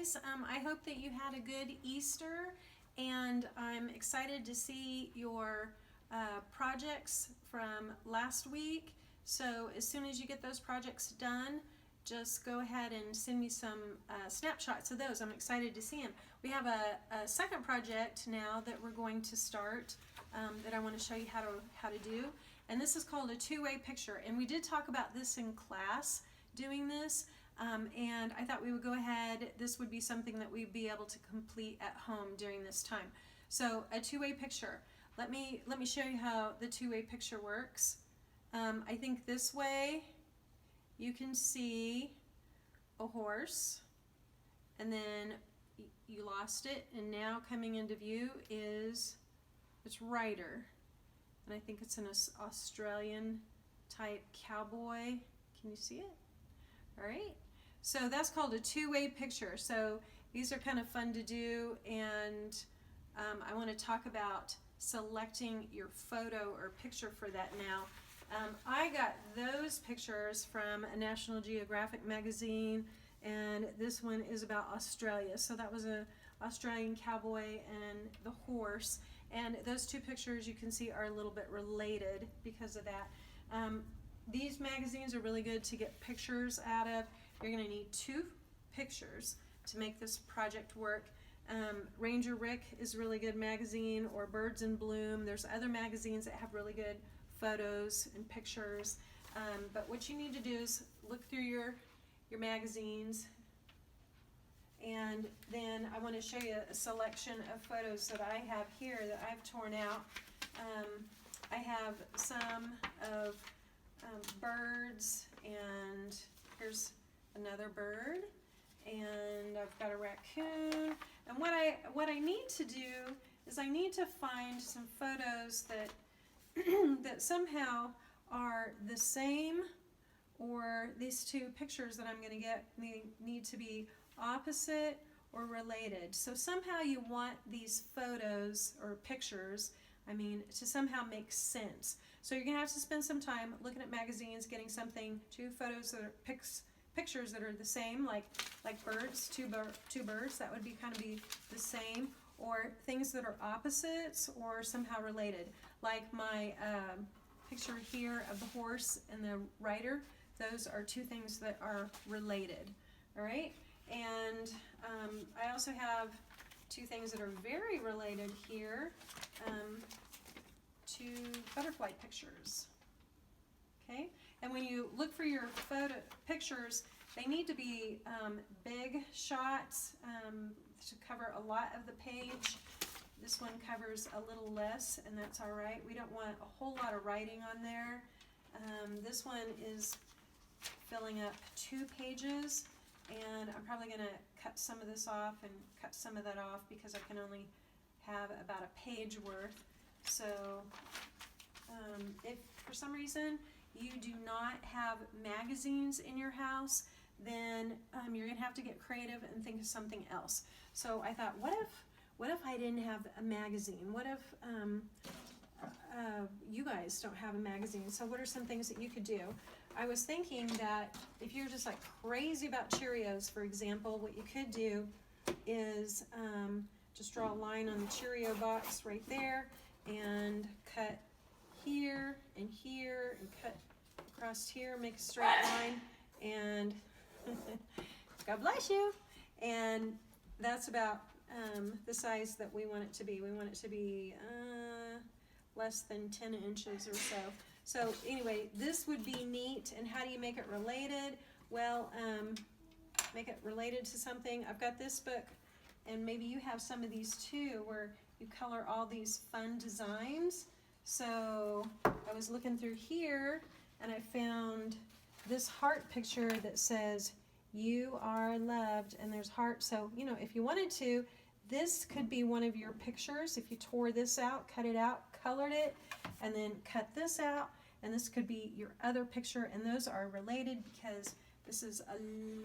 guys. I hope that you had a good Easter, and I'm excited to see your projects from last week. So as soon as you get those projects done, just go ahead and send me some snapshots of those. I'm excited to see them. We have a second project now that we're going to start that I want to show you how to do, and this is called a two-way picture. And we did talk about this in class, doing this, and I thought we would go ahead. This would be something that we'd be able to complete at home during this time. So a two-way picture. Let me show you how the two-way picture works. I think this way you can see a horse, and then you lost it, and now coming into view is its rider, and I think it's an Australian type cowboy. Can you see it? All right, so that's called a two-way picture. So these are kind of fun to do, and I want to talk about selecting your photo or picture for that now. I got those pictures from a National Geographic magazine, and this one is about Australia. So that was an Australian cowboy and the horse, and those two pictures you can see are a little bit related because of that. These magazines are really good to get pictures out of. You're going to need 2 pictures to make this project work. Ranger Rick is a really good magazine, or Birds in Bloom. There's other magazines that have really good photos and pictures, but what you need to do is look through your magazines, and then I want to show you a selection of photos that I have here that I've torn out. I have some of birds, and here's another bird, and I've got a raccoon. And what I need to do is I need to find some photos that that somehow are the same, or these 2 pictures that I'm going to get need to be opposite or related. So somehow you want these photos or pictures, to somehow make sense. So you're going to have to spend some time looking at magazines, getting 2 photos that are pictures that are the same, like birds, two birds, that would be kind of be the same, or things that are opposites or somehow related, like my picture here of the horse and the rider. Those are 2 things that are related. All right, and I also have 2 things that are very related here, 2 butterfly pictures. Okay, and when you look for your photo pictures, they need to be big shots to cover a lot of the page. This one covers a little less, and that's all right. We don't want a whole lot of writing on there. This one is filling up 2 pages, and I'm probably going to cut some of this off and cut some of that off because I can only have about a page worth. So if for some reason you do not have magazines in your house, then you're going to have to get creative and think of something else. So I thought, what if I didn't have a magazine? What if you guys don't have a magazine? So what are some things that you could do? I was thinking that if you're just like crazy about Cheerios, for example, what you could do is just draw a line on the Cheerio box right there, and cut here and here, and cut across here, make a straight line, and God bless you. And that's about the size that we want it to be. We want it to be less than 10 inches or so. So anyway, this would be neat. And how do you make it related? Well, make it related to something. I've got this book, and maybe you have some of these too, where you color all these fun designs. So I was looking through here, and I found this heart picture that says, "You are loved," and there's heart. So, if you wanted to, this could be one of your pictures. If you tore this out, cut it out, colored it, and then cut this out, and this could be your other picture, and those are related because this is a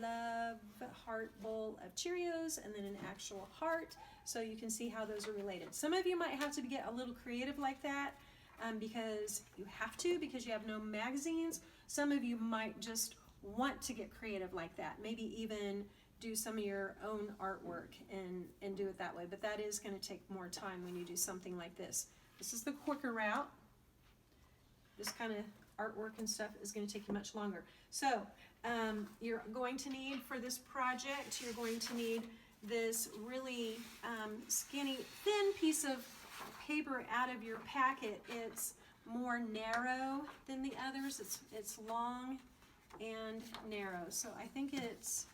love heart bowl of Cheerios and then an actual heart, so you can see how those are related. Some of you might have to get a little creative like that because you have to, because you have no magazines. Some of you might just want to get creative like that. Maybe even do some of your own artwork and do it that way. But that is going to take more time when you do something like this. This is the quicker route. This kind of artwork and stuff is going to take you much longer. So you're going to need, for this project, you're going to need this really skinny, thin piece of paper out of your packet. It's more narrow than the others. It's long and narrow. So I think it's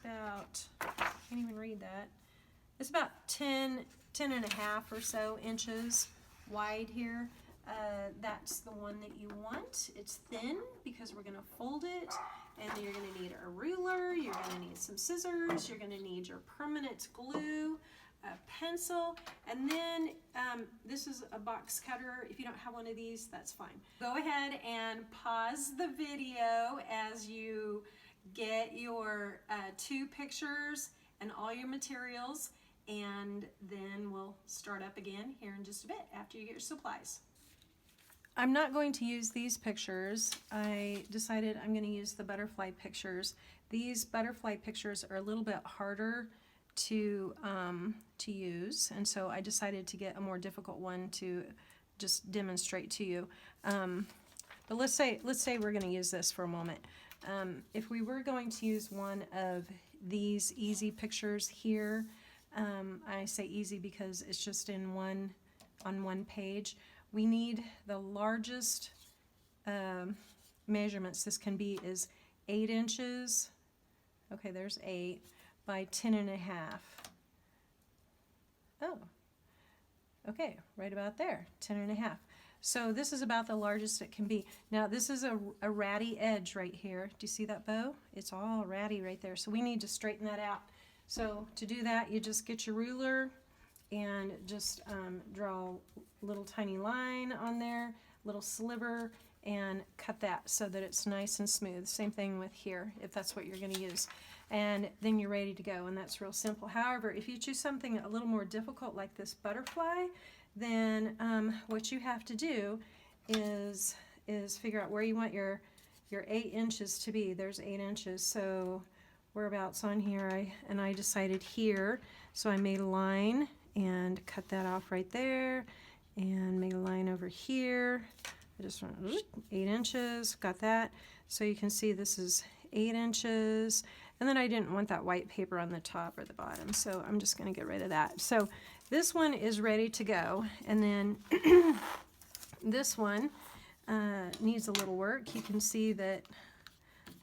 about, I can't even read that. It's about 10 and a half or so inches wide here. That's the one that you want. It's thin because we're going to fold it, and then you're going to need a ruler, you're going to need some scissors, you're going to need your permanent glue, a pencil, and then this is a box cutter. If you don't have one of these, that's fine. Go ahead and pause the video as you get your 2 pictures and all your materials, and then we'll start up again here in just a bit after you get your supplies. I'm not going to use these pictures. I decided I'm going to use the butterfly pictures. These butterfly pictures are a little bit harder to use, and so I decided to get a more difficult one to just demonstrate to you. But let's say we're going to use this for a moment. If we were going to use one of these easy pictures here, I say easy because it's just on one page. We need the largest measurements this can be is 8 inches. Okay, there's 8 by 10 and a half. Oh, okay, right about there, 10 and a half. So this is about the largest it can be. Now this is a ratty edge right here. Do you see that bow? It's all ratty right there. So we need to straighten that out. So to do that, you just get your ruler and just draw a little tiny line on there, little sliver, and cut that so that it's nice and smooth. Same thing with here, if that's what you're going to use. And then you're ready to go, and that's real simple. However, if you choose something a little more difficult like this butterfly, then what you have to do is figure out where you want your 8 inches to be. There's 8 inches, so whereabouts on here, I decided here, so I made a line and cut that off right there, and made a line over here. I just went 8 inches, got that. So you can see this is 8 inches, and then I didn't want that white paper on the top or the bottom, so I'm just going to get rid of that. So this one is ready to go, and then this one needs a little work. You can see that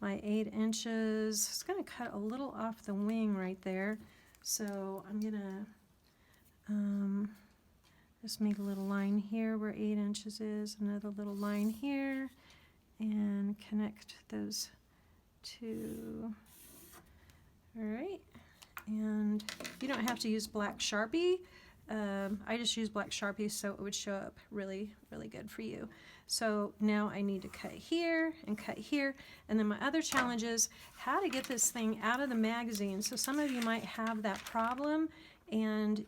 my 8 inches is going to cut a little off the wing right there, so I'm going to just make a little line here where 8 inches is, another little line here, and connect those two. All right, and you don't have to use black Sharpie. I just use black Sharpie so it would show up really, really good for you. So now I need to cut here and cut here, and then my other challenge is how to get this thing out of the magazine. So some of you might have that problem, and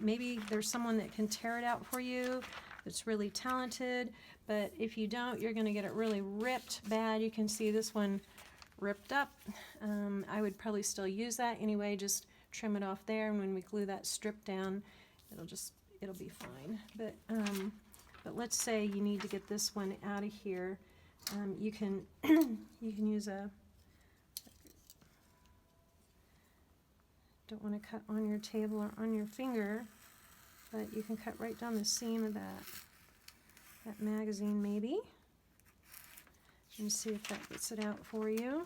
maybe there's someone that can tear it out for you that's really talented, but if you don't, you're going to get it really ripped bad. You can see this one ripped up. I would probably still use that anyway, just trim it off there, and when we glue that strip down, it'll be fine. But let's say you need to get this one out of here. You can use a, don't want to cut on your table or on your finger, but you can cut right down the seam of that magazine maybe, and see if that gets it out for you.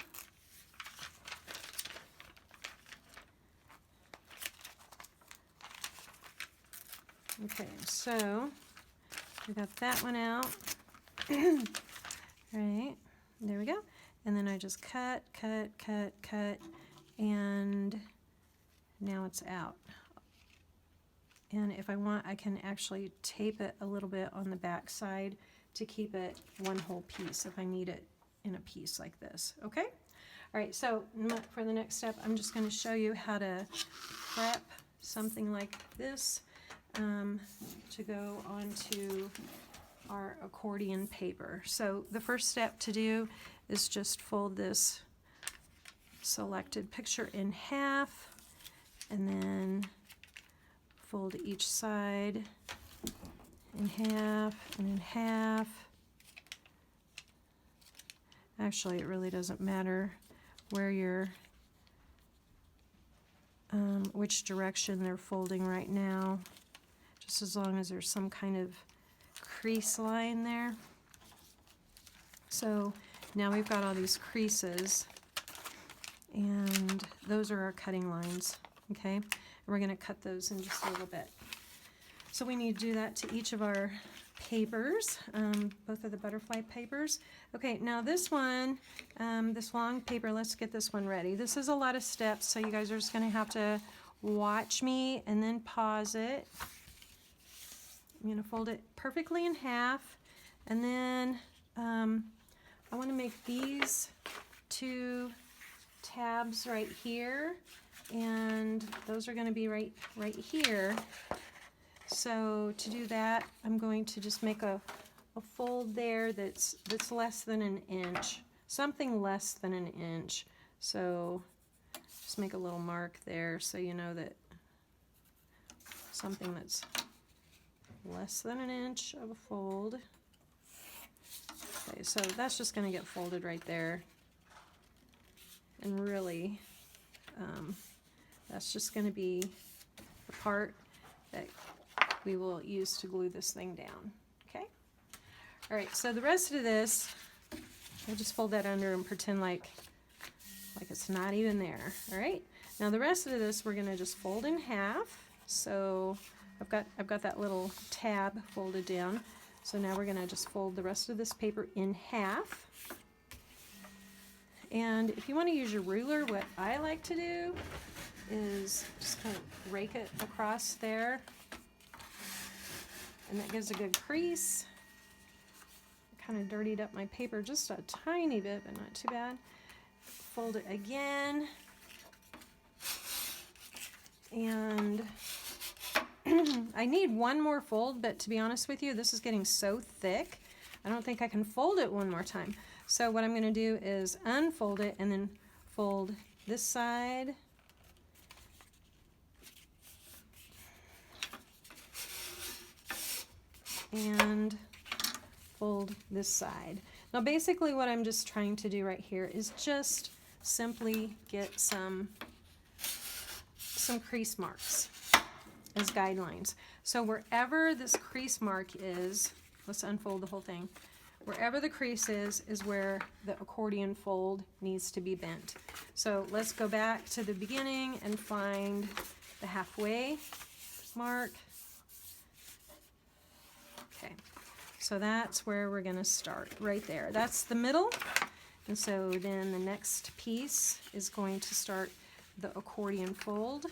Okay, so we got that one out. Right, there we go. And then I just cut, and now it's out. And if I want, I can actually tape it a little bit on the back side to keep it one whole piece if I need it in a piece like this, okay? All right, so for the next step, I'm just going to show you how to prep something like this to go onto our accordion paper. So the first step to do is just fold this selected picture in half, and then fold each side in half and in half. Actually, it really doesn't matter where you're, which direction they're folding right now, just as long as there's some kind of crease line there. So now we've got all these creases, and those are our cutting lines, okay? And we're going to cut those in just a little bit. So we need to do that to each of our papers, both of the butterfly papers. Okay, now this one, this long paper, let's get this one ready. This is a lot of steps, so you guys are just going to have to watch me and then pause it. I'm going to fold it perfectly in half, and then I want to make these two tabs right here, and those are going to be right here. So to do that, I'm going to just make a fold there that's less than an inch, something less than an inch. So just make a little mark there so you know that something that's less than an inch of a fold. Okay, so that's just going to get folded right there. And really, that's just going to be the part that we will use to glue this thing down. Okay? All right, so the rest of this, we'll just fold that under and pretend like it's not even there. All right? Now the rest of this we're going to just fold in half. So I've got that little tab folded down. So now we're going to just fold the rest of this paper in half. And if you want to use your ruler, what I like to do is just kind of rake it across there. And that gives a good crease. Kind of dirtied up my paper just a tiny bit, but not too bad. Fold it again. And I need one more fold, but to be honest with you, this is getting so thick, I don't think I can fold it one more time. So what I'm going to do is unfold it and then fold this side. And fold this side. Now basically what I'm just trying to do right here is just simply get some crease marks as guidelines. So wherever this crease mark is, let's unfold the whole thing. Wherever the crease is where the accordion fold needs to be bent. So let's go back to the beginning and find the halfway mark. Okay, so that's where we're going to start, right there. That's the middle, and so then the next piece is going to start the accordion fold.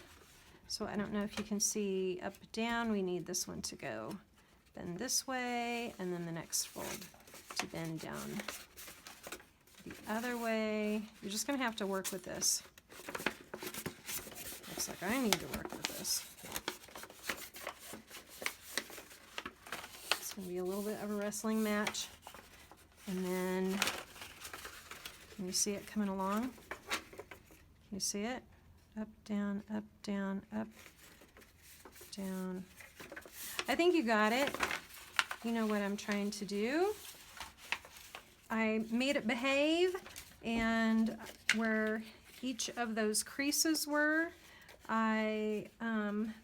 So I don't know if you can see up, down, we need this one to go bend this way, and then the next fold to bend down the other way. You're just going to have to work with this. Looks like I need to work with this. It's going to be a little bit of a wrestling match. And then, can you see it coming along? Can you see it? Up, down, up, down, up, down. I think you got it. You know what I'm trying to do. I made it behave, and where each of those creases were, I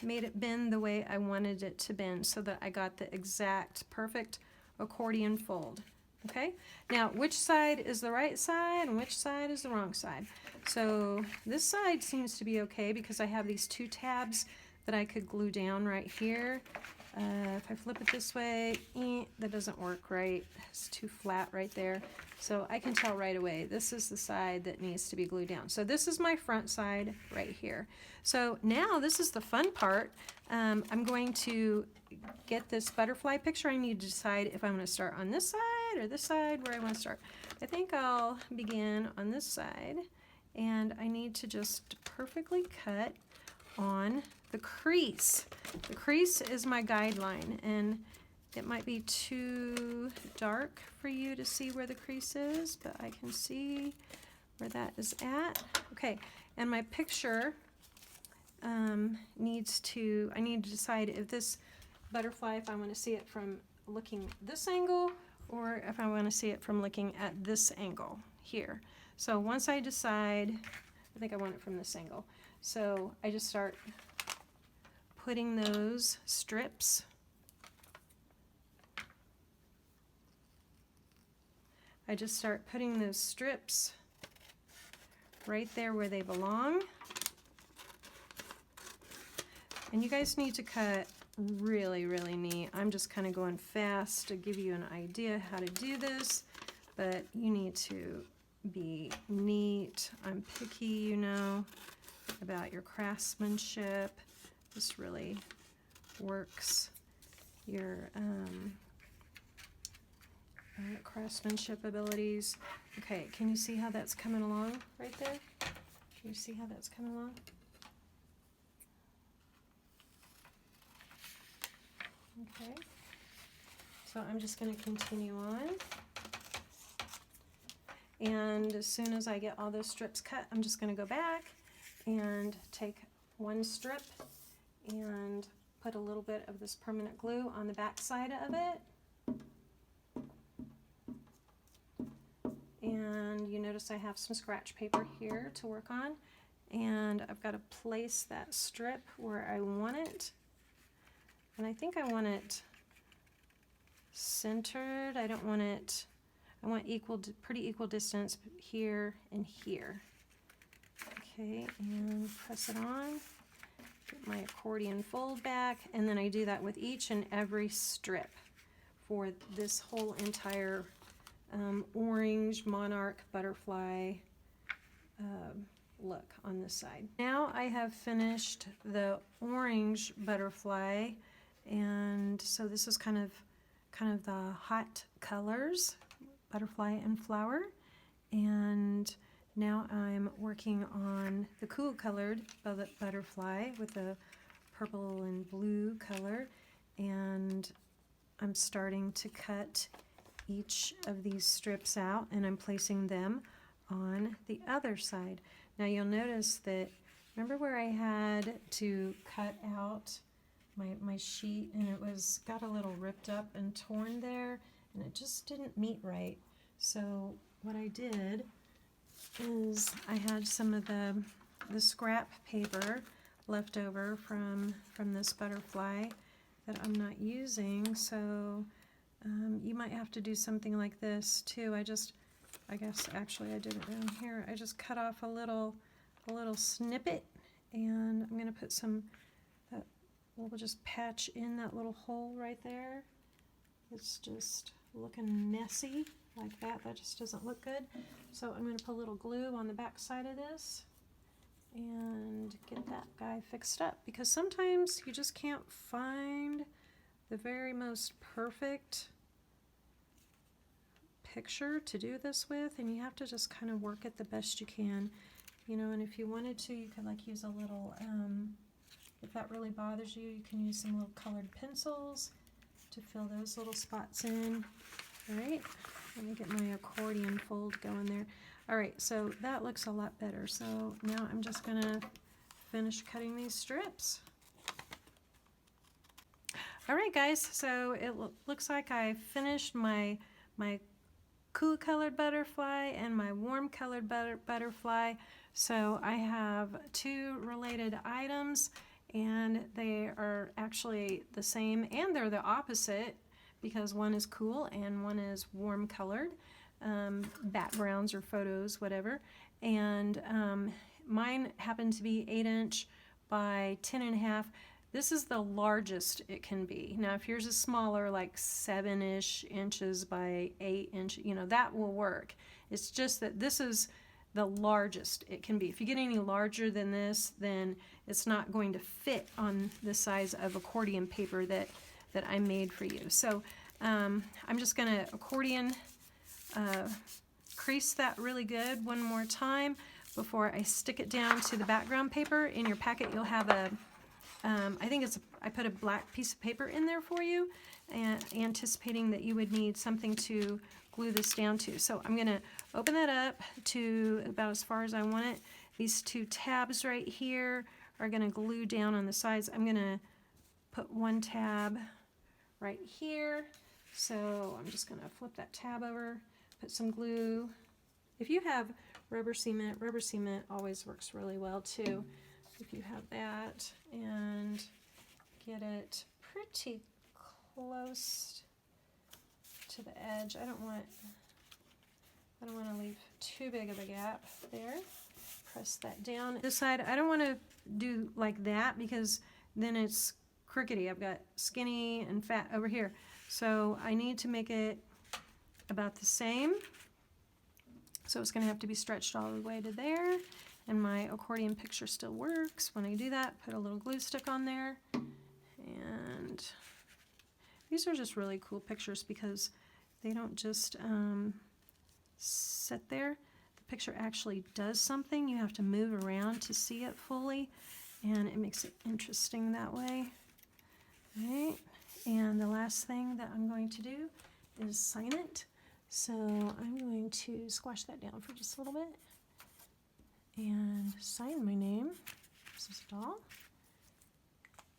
made it bend the way I wanted it to bend so that I got the exact perfect accordion fold. Okay? Now, which side is the right side and which side is the wrong side? So this side seems to be okay because I have these two tabs that I could glue down right here. If I flip it this way, that doesn't work right. It's too flat right there. So I can tell right away, this is the side that needs to be glued down. So this is my front side right here. So now this is the fun part. I'm going to get this butterfly picture. I need to decide if I'm going to start on this side or this side, where I want to start. I think I'll begin on this side, and I need to just perfectly cut on the crease. The crease is my guideline, and it might be too dark for you to see where the crease is, but I can see where that is at. Okay, and my picture needs to, I need to decide if this butterfly, if I want to see it from looking this angle or if I want to see it from looking at this angle here. So once I decide, I think I want it from this angle. So I just start putting those strips right there where they belong. And you guys need to cut really, really neat. I'm just kind of going fast to give you an idea how to do this, but you need to be neat. I'm picky, you know, about your craftsmanship. This really works your craftsmanship abilities. Okay, can you see how that's coming along right there? Can you see how that's coming along? Okay, so I'm just going to continue on. And as soon as I get all those strips cut, I'm just going to go back and take one strip and put a little bit of this permanent glue on the back side of it. And you notice I have some scratch paper here to work on. And I've got to place that strip where I want it. And I think I want it centered. I don't want it, I want pretty equal distance here and here. Okay, and press it on. Get my accordion fold back, and then I do that with each and every strip for this whole entire orange monarch butterfly look on this side. Now I have finished the orange butterfly, and so this is kind of the hot colors, butterfly and flower, and now I'm working on the cool colored butterfly with the purple and blue color, and I'm starting to cut each of these strips out, and I'm placing them on the other side. Now you'll notice that, remember where I had to cut out my sheet, and it got a little ripped up and torn there, and it just didn't meet right. So what I did is I had some of the scrap paper left over from this butterfly that I'm not using, so you might have to do something like this too. I guess actually I did it down here. I just cut off a little snippet, and I'm going to put we'll just patch in that little hole right there. It's just looking messy like that. That just doesn't look good. So I'm going to put a little glue on the back side of this and get that guy fixed up, because sometimes you just can't find the very most perfect picture to do this with, and you have to just kind of work it the best you can, you know. And if you wanted to, you could like use a little if that really bothers you, you can use some little colored pencils to fill those little spots in. All right, let me get my accordion fold going there. All right, so that looks a lot better. So now I'm just gonna finish cutting these strips. All right, guys, so it looks like I finished my cool colored butterfly and my warm colored butterfly. So I have two related items, and they are actually the same, and they're the opposite, because one is cool and one is warm colored, backgrounds or photos, whatever. And mine happened to be 8" by 10½. This is the largest it can be. Now, if yours is smaller, like 7-ish inches by 8 inch, you know, that will work. It's just that this is the largest it can be. If you get any larger than this, then it's not going to fit on the size of accordion paper that I made for you. So I'm just going to accordion crease that really good one more time before I stick it down to the background paper. In your packet, you'll have I put a black piece of paper in there for you, and anticipating that you would need something to glue this down to. So I'm going to open that up to about as far as I want it. These two tabs right here are going to glue down on the sides. I'm going to put one tab right here. So I'm just going to flip that tab over, put some glue. If you have rubber cement always works really well too. If you have that, and get it pretty close to the edge. I don't want to leave too big of a gap there. Press that down. This side, I don't want to do like that because then it's crookedy. I've got skinny and fat over here. So I need to make it about the same. So it's going to have to be stretched all the way to there. And my accordion picture still works. When I do that, put a little glue stick on there. And these are just really cool pictures because they don't just sit there. The picture actually does something. You have to move around to see it fully, and it makes it interesting that way. All right, and the last thing that I'm going to do is sign it. So I'm going to squash that down for just a little bit and sign my name, Mrs. Dahl.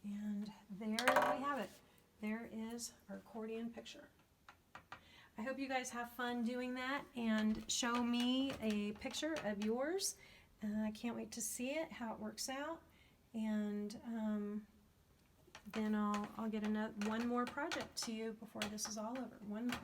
And there we have it. There is our accordion picture. I hope you guys have fun doing that and show me a picture of yours. I can't wait to see it, how it works out. And then I'll get one more project to you before this is all over. One more.